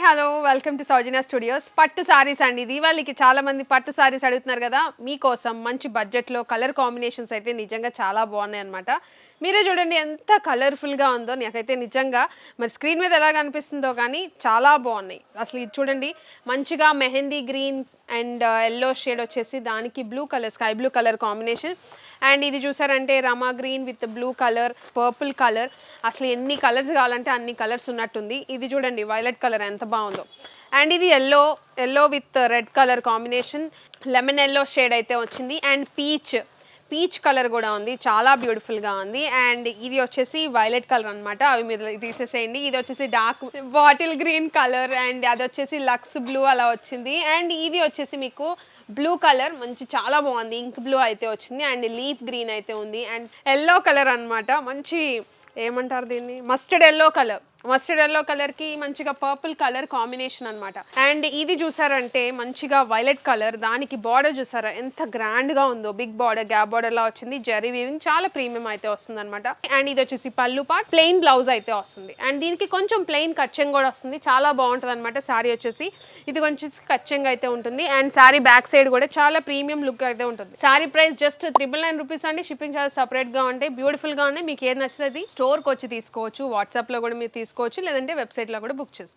Hello welcome to Soujanya studios. పట్టు సారీస్ అండి. దీవాళికి చాలా మంది పట్టు సారీస్ అడుగుతున్నారు కదా, మీకోసం మంచి బడ్జెట్లో కలర్ కాంబినేషన్స్ అయితే నిజంగా చాలా బాగున్నాయి అనమాట. మీరే చూడండి ఎంత కలర్ఫుల్గా ఉందో. నాకైతే నిజంగా మరి స్క్రీన్ మీద ఎలా కనిపిస్తుందో కానీ చాలా బాగున్నాయి. అసలు ఇది చూడండి, మంచిగా mehndi green and yellow shade వచ్చేసి దానికి blue colour, sky blue colour combination. And ఇది చూసారంటే Rama green with blue colour, purple colour, అసలు ఎన్ని కలర్స్ కావాలంటే అన్ని కలర్స్ ఉన్నట్టుంది. ఇది చూడండి వైలెట్ కలర్ ఎంత బాగుందో. అండ్ ఇది yellow with red colour combination, lemon yellow shade అయితే వచ్చింది. అండ్ పీచ్ కలర్ కూడా ఉంది, చాలా బ్యూటిఫుల్గా ఉంది. అండ్ ఇది వచ్చేసి వైలెట్ కలర్ అనమాట, అవి మీరు తీసేసేయండి. ఇది వచ్చేసి dark bottle green colour and అది వచ్చేసి లక్స్ బ్లూ అలా వచ్చింది. అండ్ ఇది వచ్చేసి మీకు బ్లూ కలర్ మంచి చాలా బాగుంది, ఇంక్ బ్లూ అయితే వచ్చింది. అండ్ లీఫ్ గ్రీన్ అయితే ఉంది. అండ్ ఎల్లో కలర్ అనమాట, మంచి ఏమంటారు దీన్ని, మస్టర్డ్ ఎల్లో కలర్కి మంచిగా పర్పుల్ కలర్ కాంబినేషన్ అనమాట. అండ్ ఇది చూసారంటే మంచిగా వైలెట్ కలర్, దానికి బార్డర్ చూసారా ఎంత గ్రాండ్గా ఉందో, బిగ్ బార్డర్, గ్యాప్ బార్డర్ లా వచ్చింది. జరీ వీవింగ్ చాలా ప్రీమియం అయితే వస్తుంది అనమాట. అండ్ ఇది వచ్చేసి పళ్ళు పార్ట్, ప్లెయిన్ బ్లౌజ్ అయితే వస్తుంది. అండ్ దీనికి కొంచెం ప్లెయిన్ కచ్చెంగ్ కూడా వస్తుంది, చాలా బాగుంటుంది అనమాట. శారీ వచ్చేసి ఇది కొంచెం కచ్చెంగ్ అయితే ఉంటుంది. అండ్ శారీ బ్యాక్ సైడ్ కూడా చాలా ప్రీమియం లుక్ అయితే ఉంటుంది. శారీ ప్రైస్ జస్ట్ 999 రూపీస్ అండి. షిప్పింగ్ చార్జ్ సపరేట్గా ఉంటాయి. బ్యూటిఫుల్గా ఉన్నాయి. మీకు ఏది నచ్చుతుంది స్టోర్కి వచ్చి తీసుకోవచ్చు, వాట్సాప్లో కూడా మీరు తీసుకోవచ్చు, లేదంటే వెబ్సైట్లో కూడా బుక్ చేసుకోవచ్చు.